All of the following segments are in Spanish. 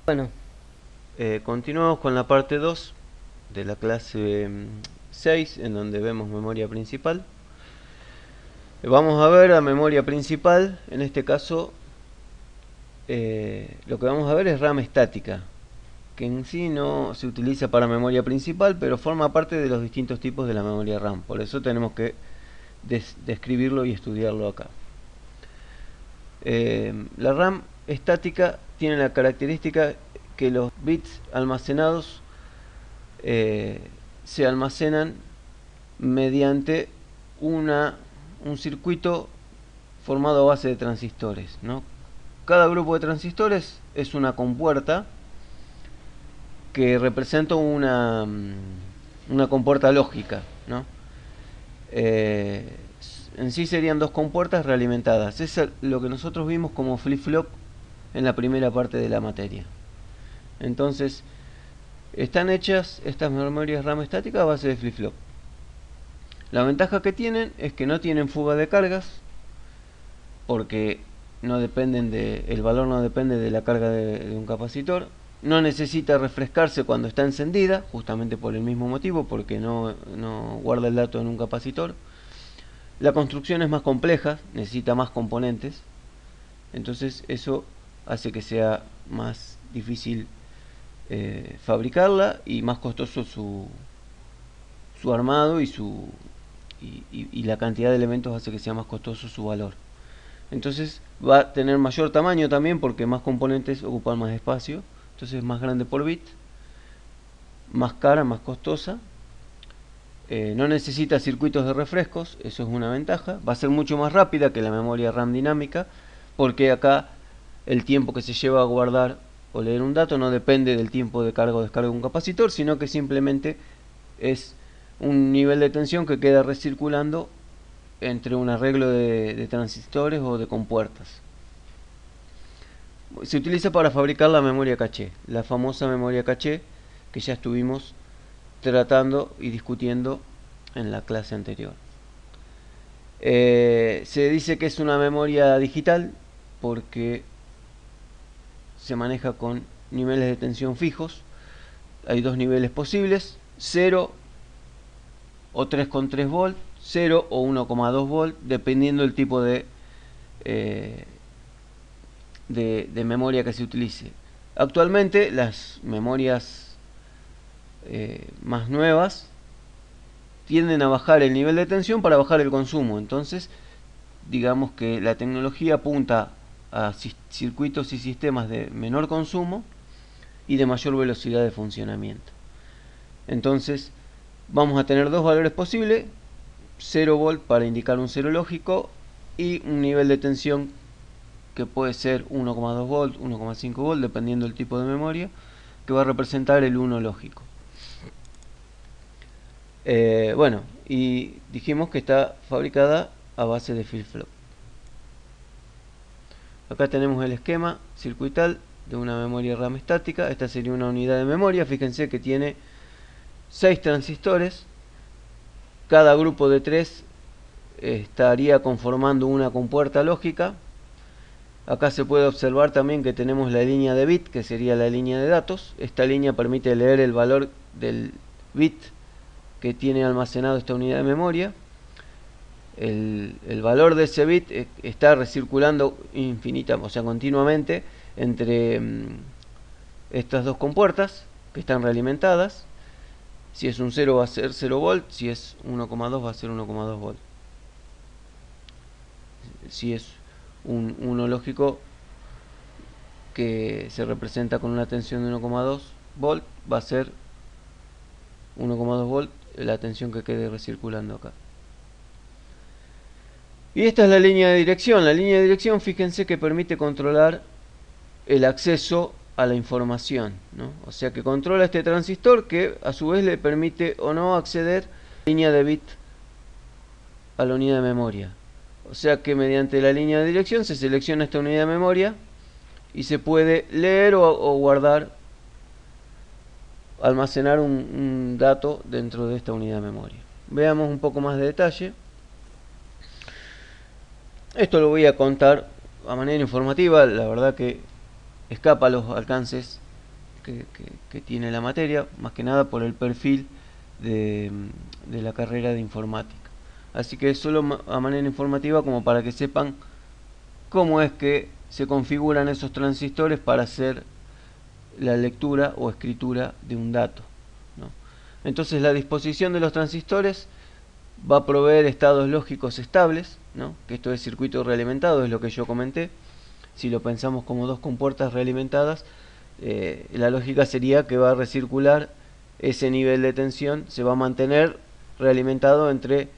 Bueno, continuamos con la parte 2 de la clase 6, en donde vemos memoria principal. Vamos a ver la memoria principal. En este caso, lo que vamos a ver es RAM estática, que en sí no se utiliza para memoria principal, pero forma parte de los distintos tipos de la memoria RAM. Por eso tenemos que describirlo y estudiarlo acá. La RAM estática tiene la característica que los bits almacenados se almacenan mediante un circuito formado a base de transistores, ¿no? Cada grupo de transistores es una compuerta que representa una compuerta lógica, ¿no? En sí serían dos compuertas realimentadas. Es lo que nosotros vimos como flip-flop en la primera parte de la materia. Entonces, están hechas estas memorias RAM estáticas a base de flip-flop. La ventaja que tienen es que no tienen fuga de cargas, porque el valor no depende de la carga de un capacitor. No necesita refrescarse cuando está encendida, justamente por el mismo motivo, porque no guarda el dato en un capacitor. La construcción es más compleja, necesita más componentes, entonces eso hace que sea más difícil fabricarla y más costoso su armado y la cantidad de elementos hace que sea más costoso su valor. Entonces va a tener mayor tamaño también porque más componentes ocupan más espacio, entonces es más grande por bit, más cara, más costosa. No necesita circuitos de refrescos, eso es una ventaja. Va a ser mucho más rápida que la memoria RAM dinámica, porque acá el tiempo que se lleva a guardar o leer un dato no depende del tiempo de carga o descarga de un capacitor, sino que simplemente es un nivel de tensión que queda recirculando entre un arreglo de transistores o de compuertas. Se utiliza para fabricar la memoria caché, la famosa memoria caché que ya estuvimos tratando y discutiendo en la clase anterior. Se dice que es una memoria digital porque se maneja con niveles de tensión fijos. Hay dos niveles posibles, 0 o 3,3 volt, 0 o 1,2 volt, dependiendo del tipo de memoria que se utilice. Actualmente las memorias más nuevas tienden a bajar el nivel de tensión para bajar el consumo. Entonces, digamos que la tecnología apunta a circuitos y sistemas de menor consumo y de mayor velocidad de funcionamiento. Entonces, vamos a tener dos valores posibles: 0 volt para indicar un cero lógico y un nivel de tensión que puede ser 1,2 volt, 1,5 volt, dependiendo del tipo de memoria, que va a representar el 1 lógico. Bueno, y dijimos que está fabricada a base de flip-flop. Acá tenemos el esquema circuital de una memoria RAM estática. Esta sería una unidad de memoria. Fíjense que tiene 6 transistores. Cada grupo de 3 estaría conformando una compuerta lógica. Acá se puede observar también que tenemos la línea de bit, que sería la línea de datos. Esta línea permite leer el valor del bit que tiene almacenado esta unidad de memoria. El valor de ese bit está recirculando continuamente entre estas dos compuertas que están realimentadas. Si es un 0 va a ser 0 volt, si es 1,2 va a ser 1,2 volt. Si es un 1 lógico que se representa con una tensión de 1,2 volt, va a ser 1,2 volt la tensión que quede recirculando acá. Y esta es la línea de dirección. La línea de dirección, fíjense que permite controlar el acceso a la información, ¿no? O sea que controla este transistor que a su vez le permite o no acceder a la línea de bit a la unidad de memoria. O sea que mediante la línea de dirección se selecciona esta unidad de memoria y se puede leer o guardar, almacenar un dato dentro de esta unidad de memoria. Veamos un poco más de detalle. Esto lo voy a contar a manera informativa, la verdad que escapa a los alcances que tiene la materia, más que nada por el perfil de la carrera de informática. Así que es solo a manera informativa, como para que sepan cómo es que se configuran esos transistores para hacer la lectura o escritura de un dato, ¿no? Entonces la disposición de los transistores va a proveer estados lógicos estables, ¿no? Que esto es circuito realimentado, es lo que yo comenté. Si lo pensamos como dos compuertas realimentadas, la lógica sería que va a recircular ese nivel de tensión, se va a mantener realimentado entre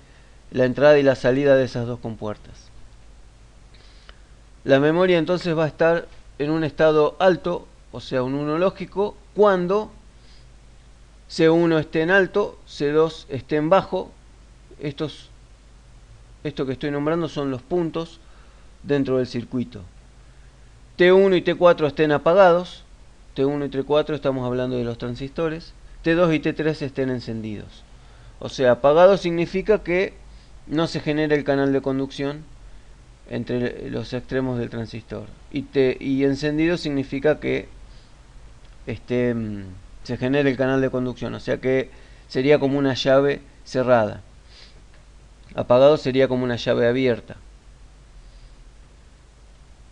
la entrada y la salida de esas dos compuertas. La memoria entonces va a estar en un estado alto, o sea, un 1 lógico, cuando C1 esté en alto, C2 esté en bajo. Esto que estoy nombrando son los puntos dentro del circuito. T1 y T4 estén apagados. T1 y T4 estamos hablando de los transistores. T2 y T3 estén encendidos. O sea, apagado significa que no se genera el canal de conducción entre los extremos del transistor. Y encendido significa que se genere el canal de conducción. O sea que sería como una llave cerrada. Apagado sería como una llave abierta.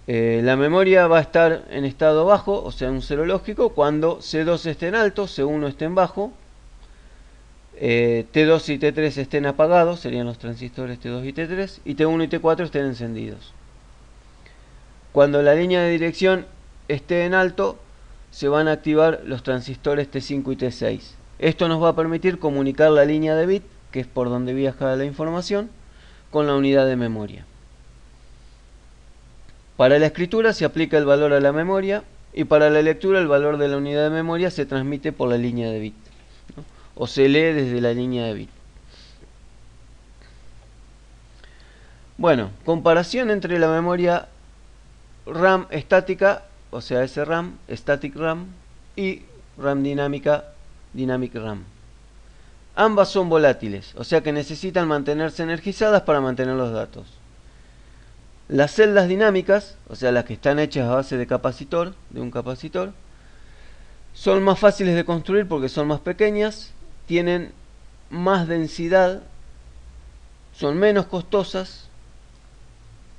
La memoria va a estar en estado bajo, o sea, un cero lógico, cuando C2 esté en alto, C1 esté en bajo, T2 y T3 estén apagados, serían los transistores T2 y T3, y T1 y T4 estén encendidos. Cuando la línea de dirección esté en alto, se van a activar los transistores T5 y T6. Esto nos va a permitir comunicar la línea de bit, que es por donde viaja la información, con la unidad de memoria. Para la escritura se aplica el valor a la memoria, y para la lectura el valor de la unidad de memoria se transmite por la línea de bit, ¿no? O se lee desde la línea de bit. Bueno, comparación entre la memoria RAM estática, o sea, SRAM, Static RAM, y RAM dinámica, Dynamic RAM. Ambas son volátiles, o sea que necesitan mantenerse energizadas para mantener los datos. Las celdas dinámicas, o sea, las que están hechas a base de capacitor, de un capacitor, son más fáciles de construir porque son más pequeñas, tienen más densidad, son menos costosas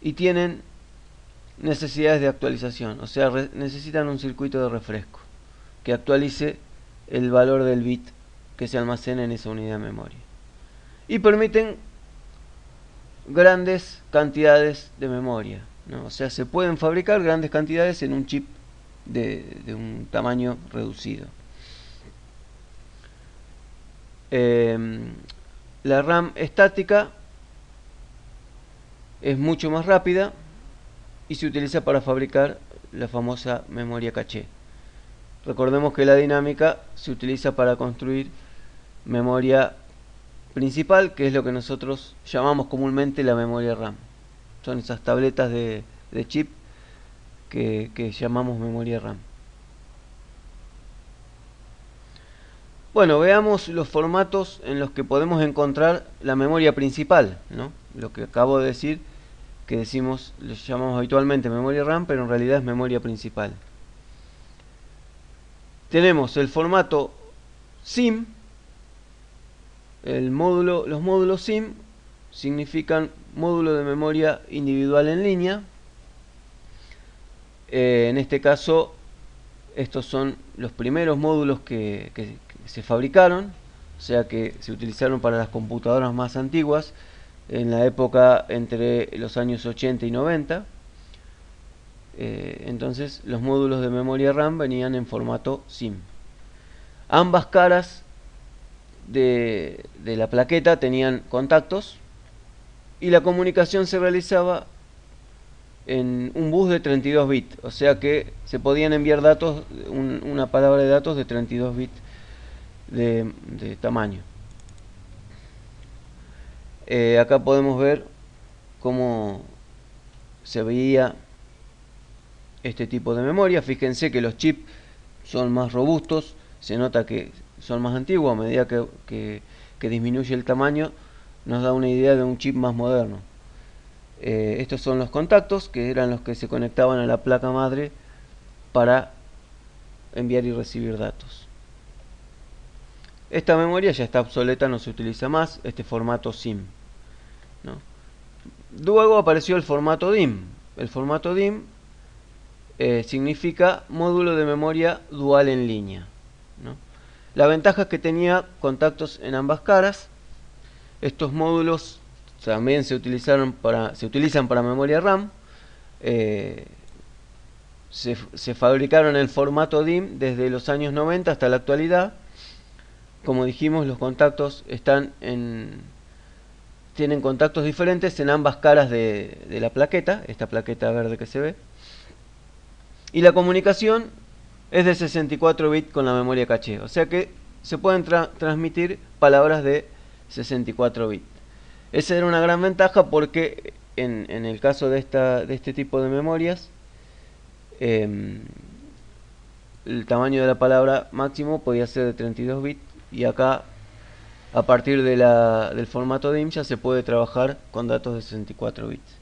y tienen necesidades de actualización, o sea, necesitan un circuito de refresco que actualice el valor del bit que se almacena en esa unidad de memoria. Y permiten grandes cantidades de memoria, ¿no? O sea, se pueden fabricar grandes cantidades en un chip de un tamaño reducido. La RAM estática es mucho más rápida y se utiliza para fabricar la famosa memoria caché. Recordemos que la dinámica se utiliza para construir memoria principal, que es lo que nosotros llamamos comúnmente la memoria RAM. Son esas tabletas de chip que llamamos memoria RAM. Bueno, veamos los formatos en los que podemos encontrar la memoria principal, ¿no? Lo que acabo de decir, que decimos, le llamamos habitualmente memoria RAM, pero en realidad es memoria principal. Tenemos el formato SIM. Los módulos SIM significan módulo de memoria individual en línea. En este caso, estos son los primeros módulos que se fabricaron, o sea que se utilizaron para las computadoras más antiguas, en la época entre los años 80 y 90. Entonces los módulos de memoria RAM venían en formato SIM. Ambas caras de la plaqueta tenían contactos y la comunicación se realizaba en un bus de 32 bits, o sea que se podían enviar datos, una palabra de datos de 32 bits de tamaño. Acá podemos ver cómo se veía este tipo de memoria. Fíjense que los chips son más robustos, se nota que son más antiguos. A medida que disminuye el tamaño, nos da una idea de un chip más moderno. Estos son los contactos, que eran los que se conectaban a la placa madre para enviar y recibir datos. Esta memoria ya está obsoleta, no se utiliza más, este formato SIM, ¿no? Luego apareció el formato DIM. El formato DIM significa módulo de memoria dual en línea, ¿no? La ventaja es que tenía contactos en ambas caras. Estos módulos también se utilizan para memoria RAM. Se fabricaron en formato DIM desde los años 90 hasta la actualidad. Como dijimos, los contactos tienen contactos diferentes en ambas caras de la plaqueta, esta plaqueta verde que se ve. Y la comunicación es de 64 bits con la memoria caché, o sea que se pueden transmitir palabras de 64 bits. Esa era una gran ventaja porque en el caso de este tipo de memorias, el tamaño de la palabra máximo podía ser de 32 bits, y acá a partir del formato DIM ya se puede trabajar con datos de 64 bits.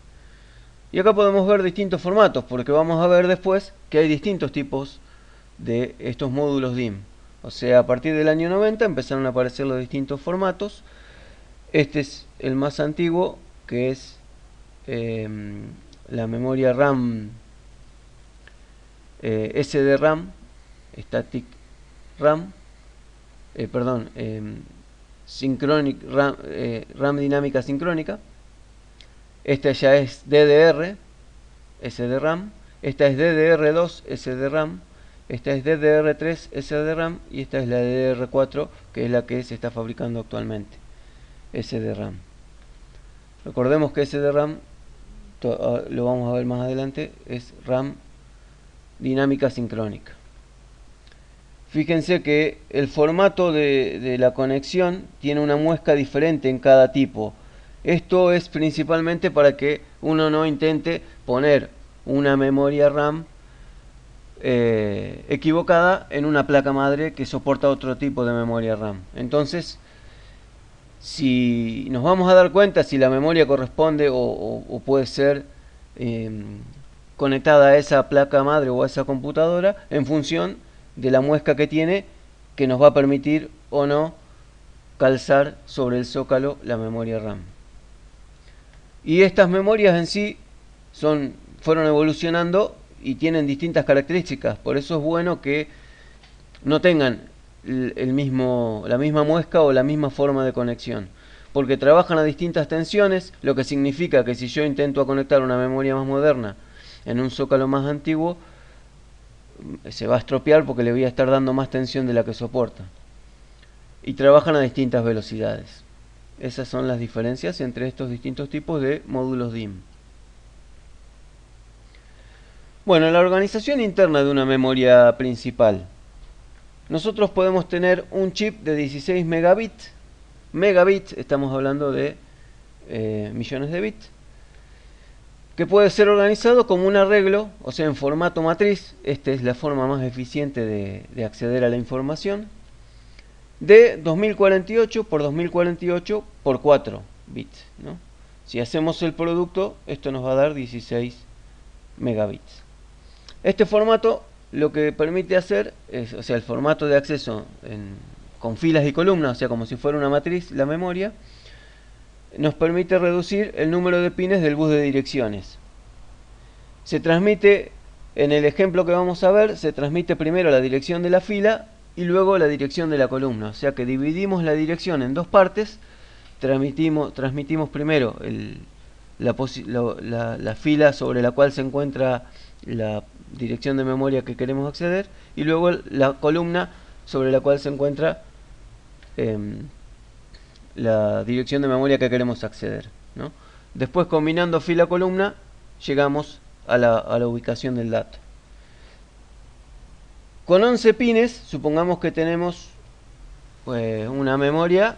Y acá podemos ver distintos formatos, porque vamos a ver después que hay distintos tipos de estos módulos DIM. O sea, a partir del año 90 empezaron a aparecer los distintos formatos. Este es el más antiguo, que es la memoria RAM, SDRAM, Static RAM, RAM dinámica sincrónica. Esta ya es DDR, SDRAM. Esta es DDR2, SDRAM. Esta es DDR3, SDRAM. Y esta es la DDR4, que es la que se está fabricando actualmente, SDRAM. Recordemos que SDRAM, lo vamos a ver más adelante, es RAM dinámica sincrónica. Fíjense que el formato de la conexión tiene una muesca diferente en cada tipo. Esto es principalmente para que uno no intente poner una memoria RAM equivocada en una placa madre que soporta otro tipo de memoria RAM. Entonces, si nos vamos a dar cuenta si la memoria corresponde o puede ser conectada a esa placa madre o a esa computadora en función de la muesca que tiene, que nos va a permitir o no calzar sobre el zócalo la memoria RAM. Y estas memorias en sí fueron evolucionando y tienen distintas características. Por eso es bueno que no tengan la misma muesca o la misma forma de conexión, porque trabajan a distintas tensiones, lo que significa que si yo intento conectar una memoria más moderna en un zócalo más antiguo, se va a estropear porque le voy a estar dando más tensión de la que soporta. Y trabajan a distintas velocidades. Esas son las diferencias entre estos distintos tipos de módulos DIM. Bueno, la organización interna de una memoria principal. Nosotros podemos tener un chip de 16 megabits. Megabits, estamos hablando de millones de bits, que puede ser organizado como un arreglo, o sea, en formato matriz. Esta es la forma más eficiente de acceder a la información, de 2048 por 2048 por 4 bits, ¿no? Si hacemos el producto, esto nos va a dar 16 megabits. Este formato lo que permite hacer es, o sea, el formato de acceso con filas y columnas, o sea, como si fuera una matriz, la memoria, nos permite reducir el número de pines del bus de direcciones. Se transmite, en el ejemplo que vamos a ver, se transmite primero la dirección de la fila y luego la dirección de la columna. O sea que dividimos la dirección en dos partes, transmitimos primero la fila sobre la cual se encuentra la dirección de memoria que queremos acceder, y luego la columna sobre la cual se encuentra la dirección de memoria que queremos acceder, ¿no? Después, combinando fila-columna, llegamos a la ubicación del dato. Con 11 pines, supongamos que tenemos una memoria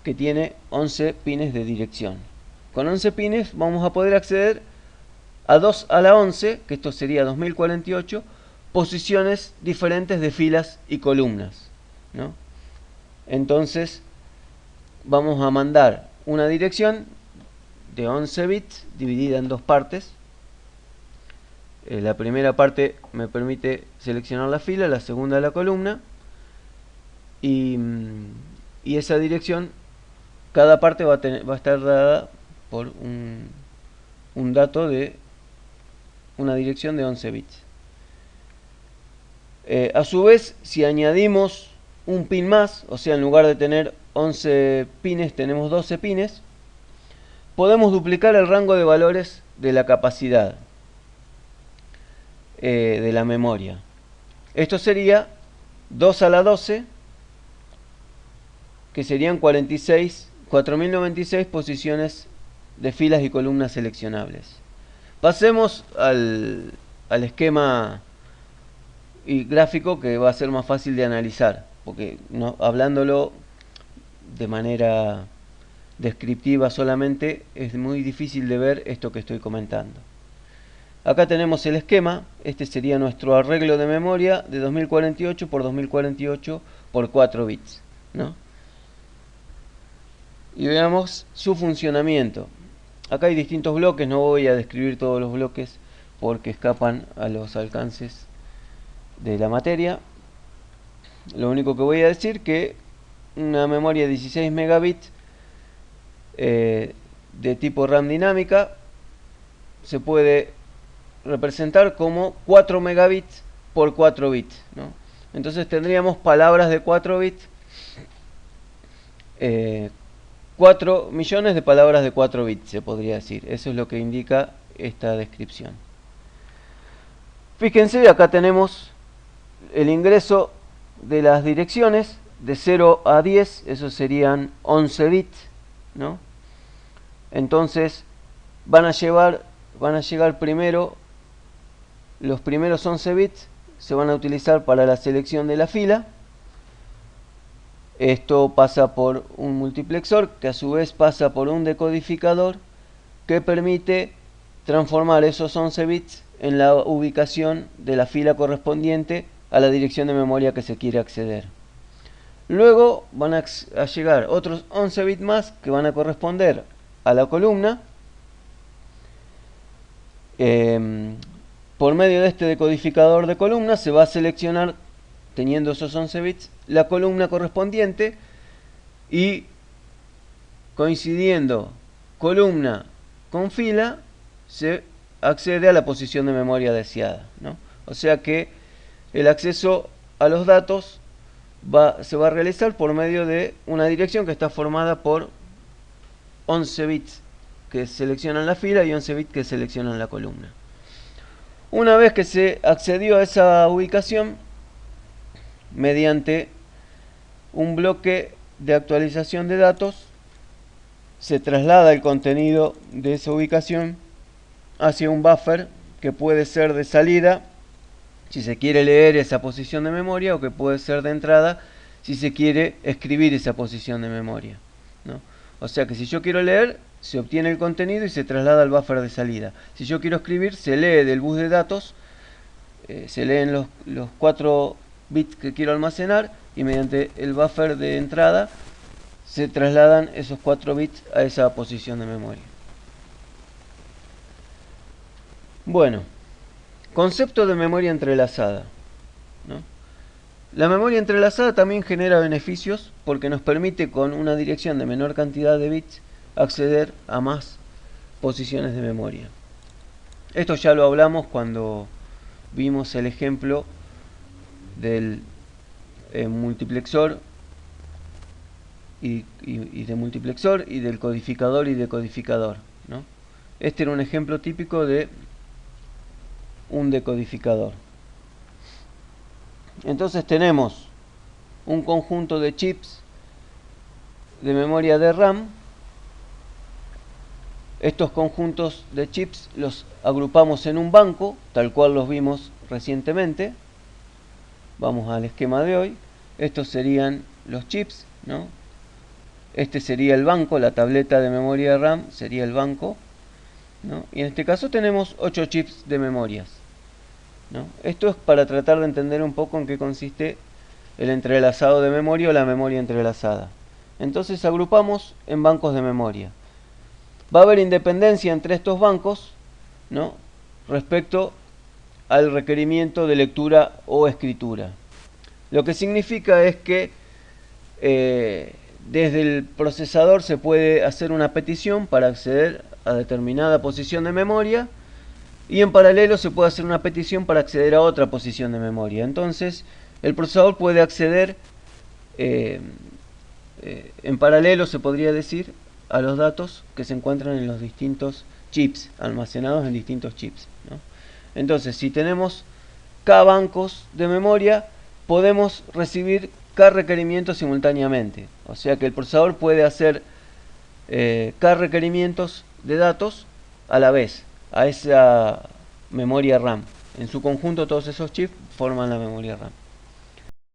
que tiene 11 pines de dirección. Con 11 pines vamos a poder acceder a 2 a la 11, que esto sería 2048, posiciones diferentes de filas y columnas, ¿no? Entonces, vamos a mandar una dirección de 11 bits dividida en dos partes, La primera parte me permite seleccionar la fila, la segunda la columna, y esa dirección, cada parte va a estar dada por un dato de una dirección de 11 bits. A su vez, si añadimos un pin más, o sea, en lugar de tener 11 pines tenemos 12 pines, podemos duplicar el rango de valores de la capacidad de la memoria. Esto sería 2 a la 12, que serían 4096 posiciones de filas y columnas seleccionables. Pasemos al esquema y gráfico, que va a ser más fácil de analizar, porque hablándolo de manera descriptiva solamente es muy difícil de ver esto que estoy comentando. Acá tenemos el esquema. Este sería nuestro arreglo de memoria de 2048 por 2048 por 4 bits, ¿no? Y veamos su funcionamiento. Acá hay distintos bloques, no voy a describir todos los bloques porque escapan a los alcances de la materia. Lo único que voy a decir que una memoria de 16 megabits de tipo RAM dinámica se puede representar como 4 megabits por 4 bits, ¿no? Entonces tendríamos palabras de 4 bits, 4 millones de palabras de 4 bits, se podría decir. Eso es lo que indica esta descripción. Fíjense, acá tenemos el ingreso de las direcciones de 0 a 10, eso serían 11 bits, ¿no? Entonces van a llegar primero, los primeros 11 bits se van a utilizar para la selección de la fila. Esto pasa por un multiplexor, que a su vez pasa por un decodificador, que permite transformar esos 11 bits en la ubicación de la fila correspondiente a la dirección de memoria que se quiere acceder. Luego van a llegar otros 11 bits más que van a corresponder a la columna. Por medio de este decodificador de columnas se va a seleccionar, teniendo esos 11 bits, la columna correspondiente, y coincidiendo columna con fila se accede a la posición de memoria deseada, ¿no? O sea que el acceso a los datos se va a realizar por medio de una dirección que está formada por 11 bits que seleccionan la fila y 11 bits que seleccionan la columna. Una vez que se accedió a esa ubicación, mediante un bloque de actualización de datos, se traslada el contenido de esa ubicación hacia un buffer que puede ser de salida si se quiere leer esa posición de memoria, o que puede ser de entrada si se quiere escribir esa posición de memoria, ¿no? O sea que si yo quiero leer, se obtiene el contenido y se traslada al buffer de salida. Si yo quiero escribir, se lee del bus de datos, se leen los 4 bits que quiero almacenar, y mediante el buffer de entrada se trasladan esos 4 bits a esa posición de memoria. Bueno, concepto de memoria entrelazada, ¿no? La memoria entrelazada también genera beneficios porque nos permite, con una dirección de menor cantidad de bits, acceder a más posiciones de memoria. Esto ya lo hablamos cuando vimos el ejemplo del multiplexor y de multiplexor, y del codificador y decodificador, ¿no? Este era un ejemplo típico de un decodificador. Entonces tenemos un conjunto de chips de memoria de RAM. Estos conjuntos de chips los agrupamos en un banco, tal cual los vimos recientemente. Vamos al esquema de hoy. Estos serían los chips, ¿no? Este sería el banco, la tableta de memoria de RAM sería el banco, ¿no? Y en este caso tenemos 8 chips de memorias, ¿no? Esto es para tratar de entender un poco en qué consiste el entrelazado de memoria o la memoria entrelazada. Entonces agrupamos en bancos de memoria. Va a haber independencia entre estos bancos, ¿no?, respecto al requerimiento de lectura o escritura. Lo que significa es que desde el procesador se puede hacer una petición para acceder a determinada posición de memoria, y en paralelo se puede hacer una petición para acceder a otra posición de memoria. Entonces el procesador puede acceder en paralelo, se podría decir, a los datos que se encuentran en los distintos chips, almacenados en distintos chips, ¿no? Entonces, si tenemos K bancos de memoria, podemos recibir K requerimientos simultáneamente. O sea que el procesador puede hacer K requerimientos de datos a la vez a esa memoria RAM. En su conjunto, todos esos chips forman la memoria RAM.